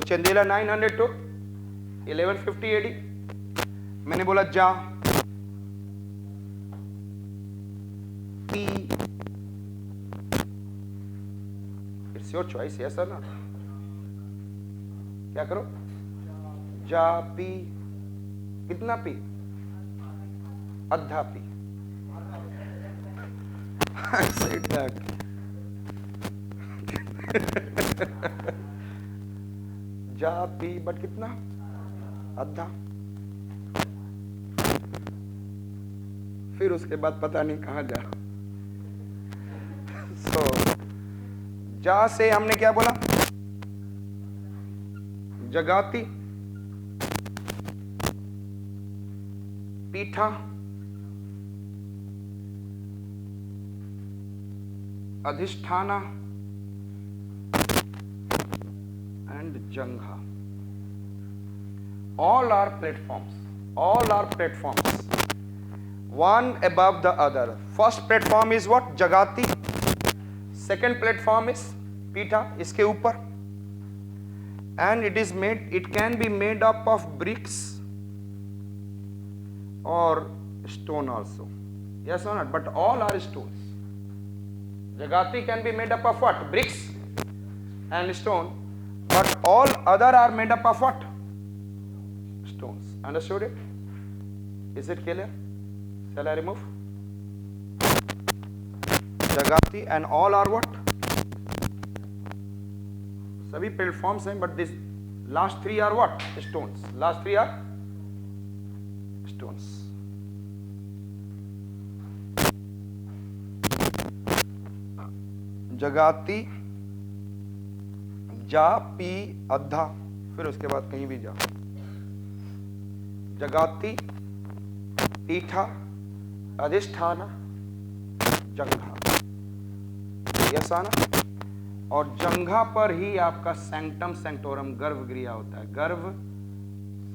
Chandela 900 to 1150 AD। मैंने बोला जा P, it's your choice, yes sir ना, क्या करो, जा पी, कितना पी, आधा पी। I said that. जा पी बट कितना, आधा। फिर उसके बाद पता नहीं कहां जा। सो जा से हमने क्या बोला, जगाती, पीठा, अधिष्ठाना and jangha. All are platforms, one above the other. First platform is what, jagati, second platform is pita, इसके ऊपर, and it can be made up of bricks or stone also, yes or not, but all are stones. Jagati can be made up of what, bricks and stone, but all other are made up of what, stones. Understood it? Is it clear? Shall I remove? Jagati and all are what, सभी platforms हैं, but this last three are what, stones. Last three are stones. जगाती, जा P, अद्धा, फिर उसके बाद कहीं भी जा, जगाती, पीठा, अधिष्ठाना, जंघा, यस आना। और जंघा पर ही आपका सैंक्टम सैंक्टोरम गर्भगृह होता है। Garbha,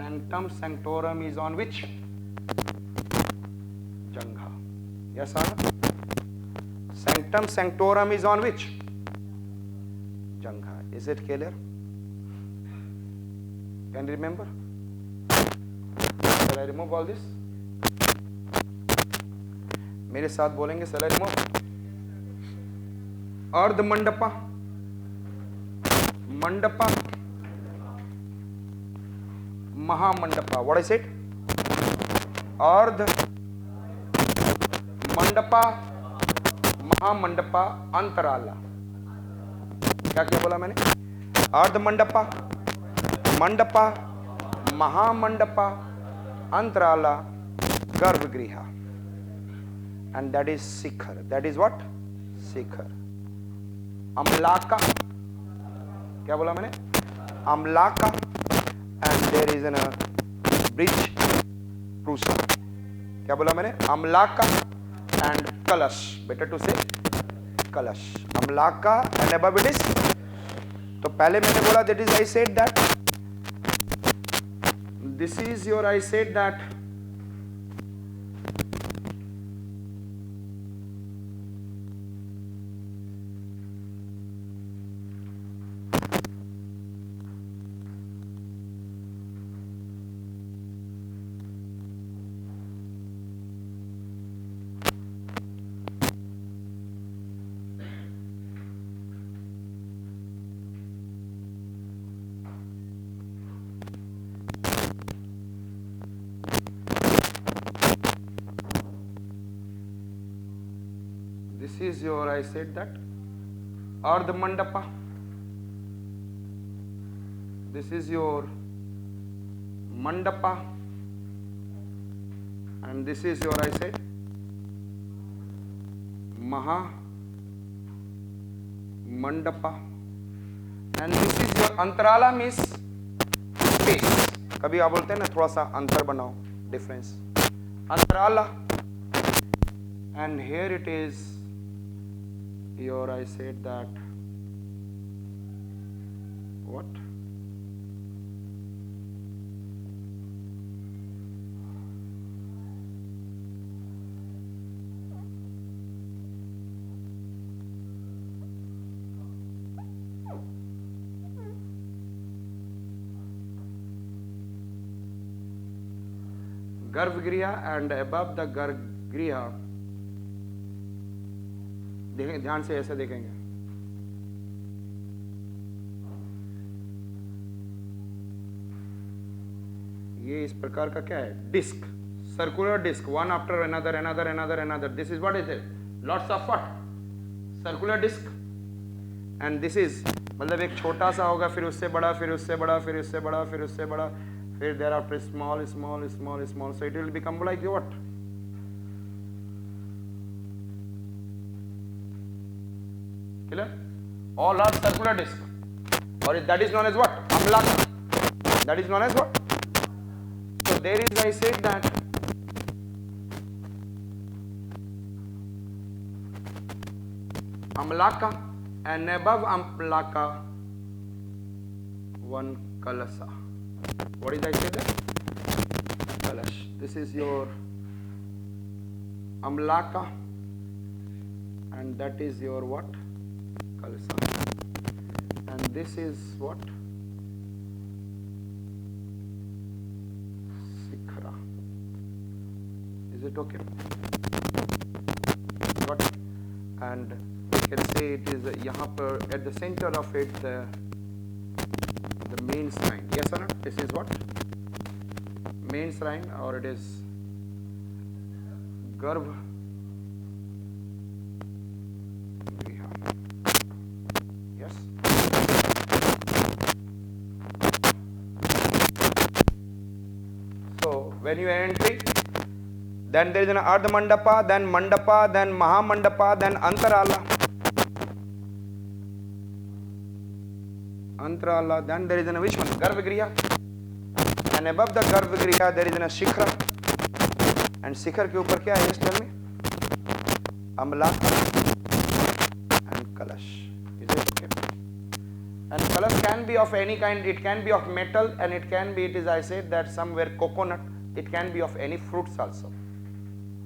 sanctum sanctorum is on which, jangha, yes आना। Sanctum sanctorum is on which, jangha. Is it clear? Can you remember? Shall I remove all this? मेरे साथ बोलेंगे, shall I remove? अर्ध mandapa, mandapa, महामंडपा. What I said? अर्ध मंडपा, महामंडपा, अंतराला. क्या क्या बोला मैंने? अर्ध मंडपा, मंडपा, महामंडपा, अंतराला, गर्भगृह. And that is Shikhar. That is what? शिखर. अमलाका. क्या बोला मैंने? अमलाका. And there is a bridge, prusa. क्या बोला मैंने? अमलाका and कलश. Better to say कलश. अमलाका and above it is. तो पहले मैंने बोला, that is I said that this is your, I said that this is your, I said that Ardha Mandapa. This is your Mandapa, and this is your, I said, Maha Mandapa, and this is your Antarala, means space. कभी आप बोलते हैं ना, थोड़ा सा अंतर बनाओ, difference. Antarala, and here it is your, I said that what? गर्भगृह एंड अबव द गर्भगृह, देखेंगे ध्यान से, ऐसे देखेंगे, ये इस प्रकार का क्या है, disc, circular disc, one after another another another another, this is what is it, lots of what, circular disc, and this is, मतलब एक छोटा सा होगा, फिर उससे बड़ा, फिर उससे बड़ा, फिर उससे बड़ा, फिर उससे बड़ा, फिर thereafter small small small small, so it will become like what, clear, all are circular disc, or that is known as what, amlaka, that is known as what. So there is, I said that amlaka, and above amlaka one kalasa. What is, I said that, kalash, this is your amlaka and that is your what, kalasa, and this is what, sikhra. Is it okay? Got it? And you can say it is यहाँ पर at the center of it the main shrine. Yes or not? This is what, main shrine, or it is गर्भ गृह. Yes. So when you enter, then there is an Ardha Mandapa, then Mandapa, then Mahamandapa, then Antarala. Antarala, then there is an which one? Garbhagriha. And above the Garbhagriha there is an Shikhra. And Shikhar के ऊपर क्या है? Yes, tell me. Amlaka and Kalash. Is it okay? And Kalash can be of any kind. It can be of metal, and it can be, it is, I said that somewhere coconut. It can be of any fruits also.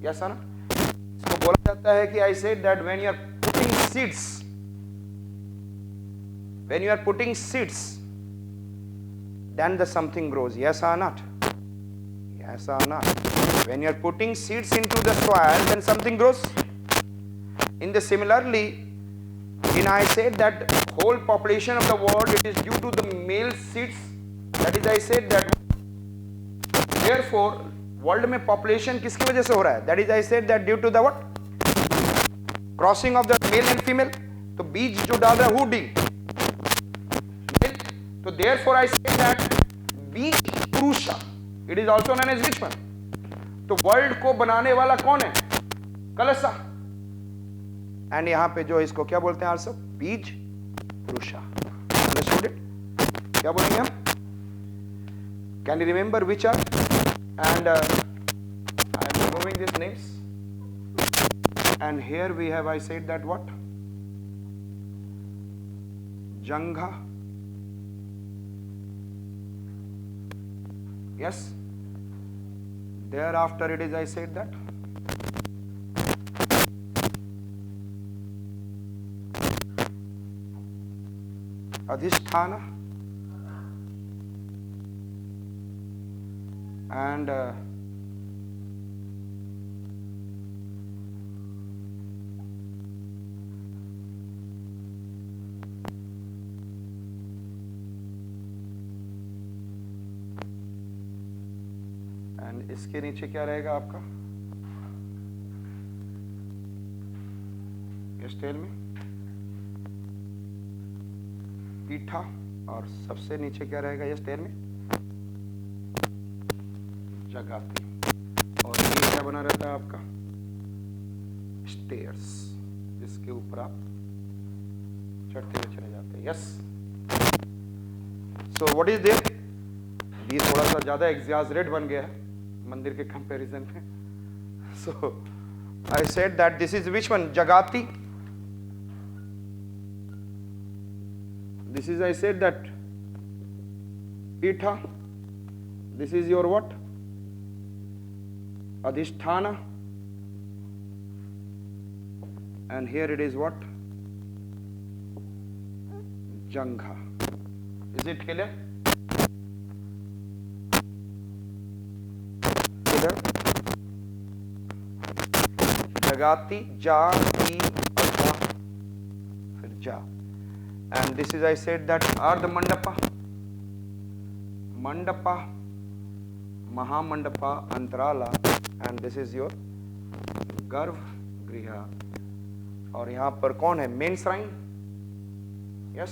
Yes or no? इसको बोला जाता है कि I said that when you are putting seeds, when you are putting seeds, then the something grows. Yes or not? Yes or not? When you are putting seeds into the soil, then something grows. In the similarly, in I said that whole population of the world, it is due to the male seeds. That is, I said that therefore world में population किसकी वजह से हो रहा है? That is, I said that due to the what, crossing of the male and female. तो बीज जो डाल रहा है, हु डिंग, तो देयरफॉर आई सेड दैट बीज पुरुषा, it is also known as which one. तो वर्ल्ड को बनाने वाला कौन है? कलसा. एंड यहां पे जो इसको क्या बोलते हैं आल्सो? बीज पुरुषा. Understood it? क्या बोलेंगे हम? Can you remember which are? And I am removing these names, and here we have, I said that what, Jangha, yes, thereafter it is, I said that Adhisthana, and इसके नीचे क्या रहेगा आपका? Yes tell me. Pitha, और सबसे नीचे क्या रहेगा? Yes tell me. जगाती. और ये क्या बना रहता है आपका? स्टेयर्स, जिसके ऊपर आप चढ़ते हुए चले जाते हैं. Yes. So what is there? ये थोड़ा सा ज्यादा एग्जैजरेट बन गया है मंदिर के कंपैरिजन में. So I said that this is which one? Jagati. This is, I said that pitha. This is your what? Adhisthana, and here it is what? Jangha. Is it clear? clear? Jagati, ja, ti, aja, fir ja. And this is, I said, that Ardha Mandapa, Mandapa, Mahamandapa, Antarala, and this is your गर्भ गृह. और यहाँ पर कौन है? Main shrine. Yes,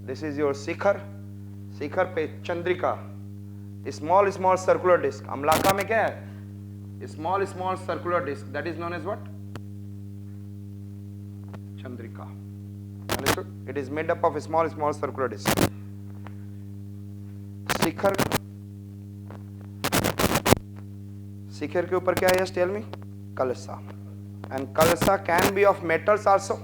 this is your shikhara. Shikhara पे chandrika, small small circular disc. Amalaka में क्या है? Small small circular disc, that is known as what? Chandrika. Understood? It is made up of small small circular disc. Shikhara, shikhara के ऊपर क्या है? Yes tell me. Kalasa. And kalasa can be of metals also,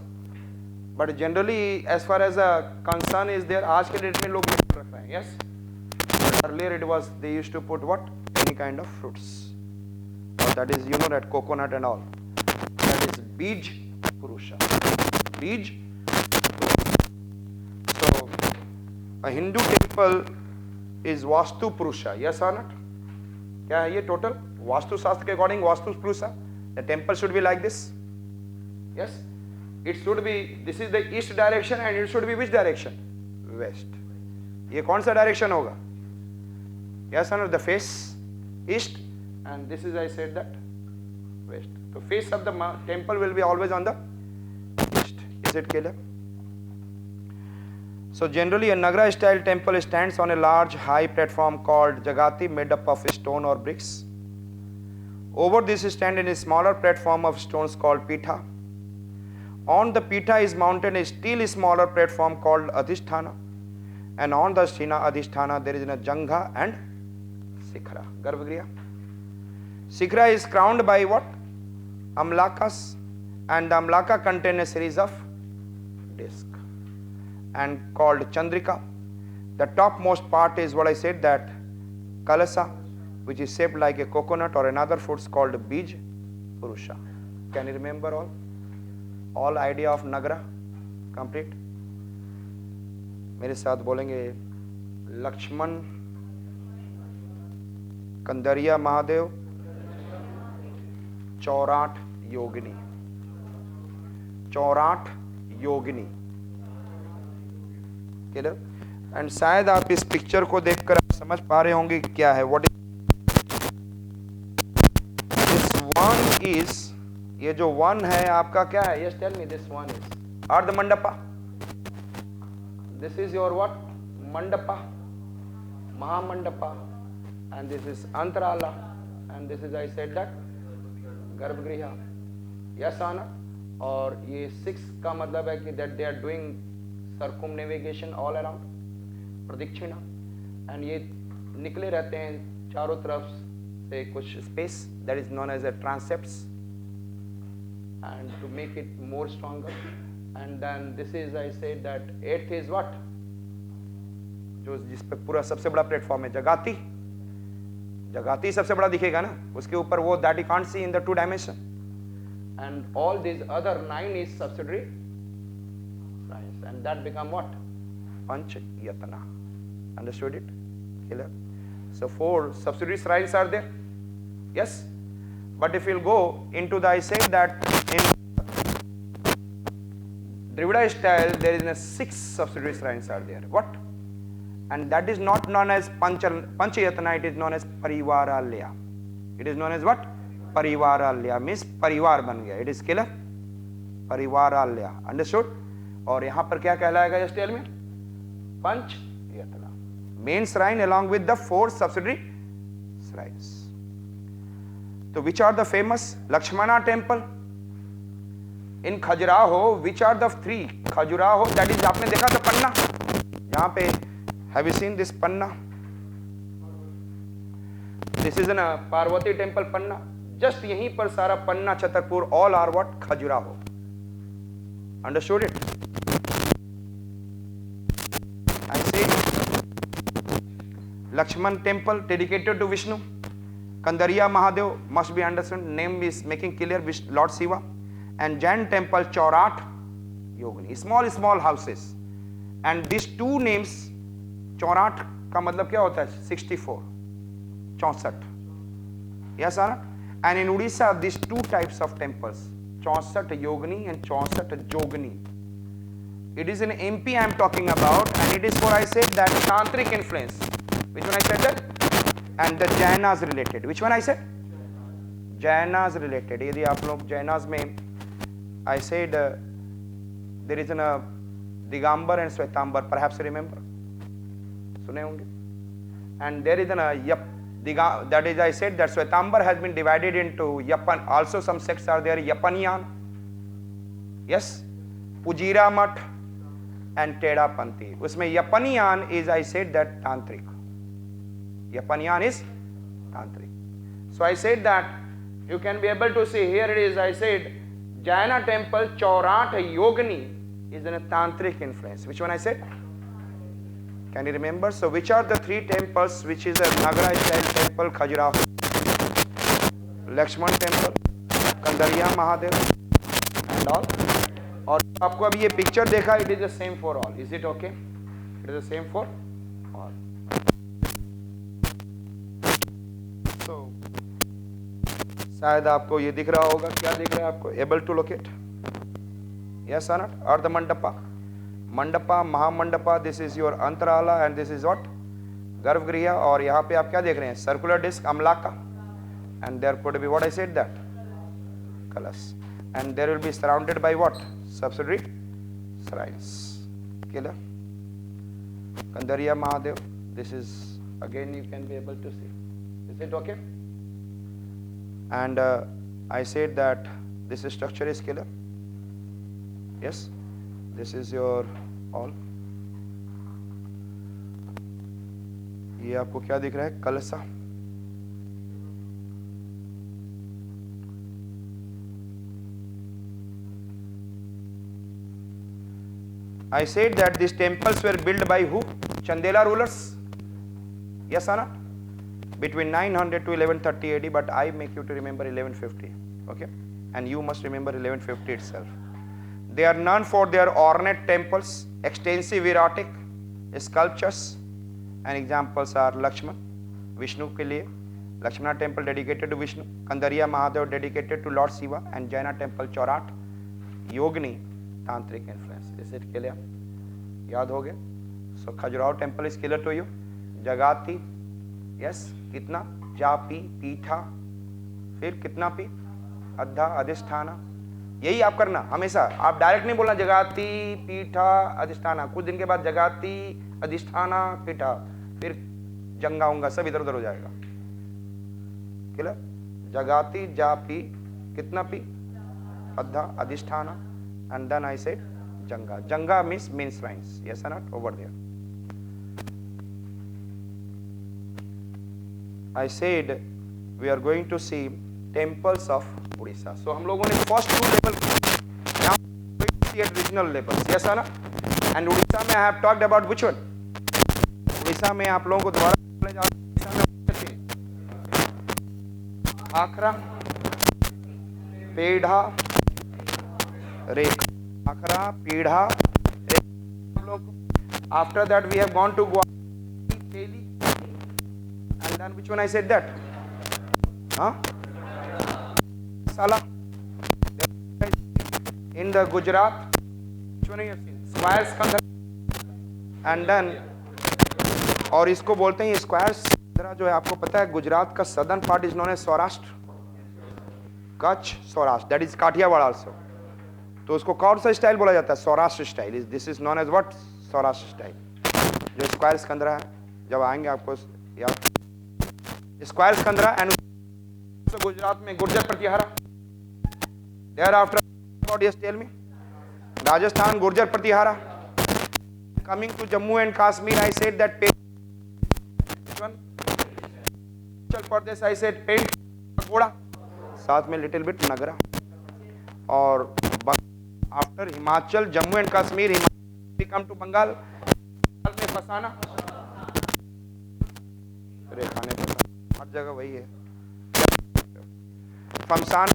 but generally as far as a concern is there, आज के date में लोग metal रख रहे हैं. Yes, but earlier it was they used to put what? Any kind of fruits. Or that is, you know, that coconut and all. That is Bij Purusha. Bij. So a Hindu temple is Vastu Purusha. Yes or not? क्या है ये total? Vastu शास्त्र के according vastu पुरुषा. The temple should be like this. Yes, it should be. This is the east direction, and it should be which direction? West. ये कौन सा direction होगा? Yes or no? The face east, and this is, I said, that west. The face of the temple will be always on the east. Is it clear? So generally, a Nagara style temple stands on a large high platform called Jagati, made up of stone or bricks. Over this stand in a smaller platform of stones called Pitha. On the Pitha is mounted a still smaller platform called Adhisthana, and on the Adhisthana there is a Jangha and Sikhara, Garbhagriha. Sikhara is crowned by what? Amlakas, and the Amlaka contain a series of discs and called Chandrika. The topmost part is what I said, that Kalasa, which is shaped like a coconut or another fruits called Bij Purusha. Can you remember all? All idea of Nagara complete? मेरे साथ बोलेंगे लक्ष्मण, कंदरिया महादेव, चौराठ योगिनी. चौराठ योगिनी. Clear? And शायद आप इस picture को देखकर आप समझ पा रहे होंगे क्या है. व्हाट इज, ये जो वन है आपका क्या है? Yes tell me. This one is ardha mandapa. This is your what? Mandapa, mahamandapa, and this is antarala, and this is, I said, that garbhagriha. Yes आना. और ये 6 का मतलब है कि that they are doing circumnavigation all around, pradakshina, and ये निकले रहते हैं चारों तरफ से कुछ space, that is known as a transepts, and to make it more stronger. And then this is, I said, that 8th is what? जो जिस पे पूरा सबसे बड़ा प्लेटफॉर्म है, जगाती. जगाती सबसे बड़ा दिखेगा ना, उसके ऊपर वो that you can't see in the 2 dimension. And all this other 9 is subsidiary shrines, and that become what? Panch Yatana. Understood it? Clear? So 4 subsidiary shrines are there. Yes, but if you'll go into the, I said that in Dravida style there is a 6 subsidiary shrines are there. What? And that is not known as Panchayatana, it is known as Parivaralaya. It is known as what? Parivaralaya, means परिवार बन गया. It is clear? Parivaralaya. Understood? और यहाँ पर क्या कहलाएगा? Just tell me. Panchayatana. Main shrine along with the 4 subsidiary shrines. So which are the famous? Lakshmana temple in Khajuraho. Which are the 3? Khajuraho, that is, आपने देखा था पन्ना, यहाँ पे have you seen this panna? This is a Parvati temple panna. Just यहीं पर सारा पन्ना, Chhatarpur, all are what? Khajuraho. Understood it? I say Lakshman temple dedicated to Vishnu. Kandariya Mahadev must be understood. Name is making clear, Lord Shiva. And Jain temple Chaurat Yogini. Small houses. And these 2 names, चौराठ का मतलब क्या होता है? 64, 64. Yes or not? And in Odisha, these two types of temples, 64 Yogini and 64 Jogini. It is in MP I am talking about, and it is for, I said, that tantric influence. Which one I said that? And the Jainas related. Which one I said? Jainas related. यदि आप लोग Jainas में, I said there is a Digambar and Svetambar. Perhaps you remember. सुने होंगे. And there is that is, I said that Svetambar has been divided into Yapan. Also some sects are there. Yapaniyan. Yes. Ujira Math and Teda Panthi. उसमें Yapaniyan is, I said, that tantric. Yapaniyan is tantric. So I said that you can be able to see here it is, I said, Jaina temple 64 Yogini is in a tantric influence. Which one I said? Can you remember? So which are the three temples which is a Nagara style temple? Khajuraho, Lakshman temple, Kandariya Mahadev and all. और आपको अभी ये picture देखा, it is the same for all. Is it okay? It is the same for all. So शायद आपको ये दिख रहा होगा. क्या दिख रहा है आपको? Able to locate? Yes or not? Or the mandapa? Mandapa, Mahamandapa, this is your Antarala and this is what? Garbhagriha. और यहाँ पे आप क्या देख रहे हैं? Circular disc, Amlaka. And there could be what I said that? Kalas. And there will be surrounded by what? Subsidiary shrines. Clear? Kandariya Mahadev. This is, again you can be able to see. Is it okay? And I said that this structure is clear. Yes. This is your all. ये आपको क्या दिख रहा है? कलसा. I said that these temples were built by who? Chandela rulers. Yes or not? Between 900 to 1130 AD, but I make you to remember 1150. Okay? And you must remember 1150 itself. They are known for their ornate temples, extensive erotic sculptures, and examples are Lakshman, Vishnu के लिए, Lakshmana temple dedicated to Vishnu, Kandariya Mahadev dedicated to Lord Shiva, and Jaina temple 64 Yogini, tantric influence. Is it clear? याद हो गया? So Khajuraho temple is clear to you. Jagati, yes, कितना? जापी, पीठा, फिर कितना P? अद्धा, अधिष्ठाना. यही आप करना हमेशा. आप डायरेक्ट नहीं बोलना जगाती पीठा अधिष्ठाना. कुछ दिन के बाद जगाती अधिष्ठाना पीठा, फिर जंगा होगा, सब इधर उधर हो जाएगा. क्लियर? जगाती जापी कितना पी? अद्धा, अधिष्ठाना, and then I said janga. Janga means main shrines. Yes or not? Over there. I said we are going to see temples of Odisha. So हम लोगों ने first two level, now we going to see at regional levels. Yes or not? And Odisha में I have talked about which one? Odisha में आप लोगों को दोबारा बोलने जा रहा हूँ. आखरा, पेढ़ा, रेखा. आखरा, पेढ़ा, रेखा. After that we have gone to Guwahati, and then which one I said that? Huh? Sala. In the Gujarat, which one you have seen? Square Skandhara. And then, और इसको बोलते हैं स्क्वायर स्कंदरा. जो है आपको पता है गुजरात का southern part is known as Saurashtra, Kutch, Saurashtra. That is Kathiawar also. तो उसको कौन सा स्टाइल बोला जाता है? Saurashtra style. This is known as what? Saurashtra style. जो स्क्वायर स्कंदरा है, जब आएंगे आपको याद. स्क्वायर स्कंदरा एंड गुजरात में Gurjara Pratihara. Thereafter what yes tell me? Rajasthan Gurjara Pratihara. Coming to Jammu and Kashmir I said that Himachal Pradesh I said pent pagoda, साथ में लिटिल बिट नगरा. और after Himachal Jammu and Kashmir, Himachal come to Bengal में फसाना. अरे खाने हर जगह वही है. Famsan,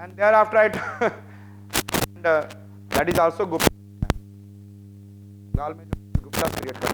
and thereafter and that is also Gupta. Bengal में जो गुप्ता पीरियड का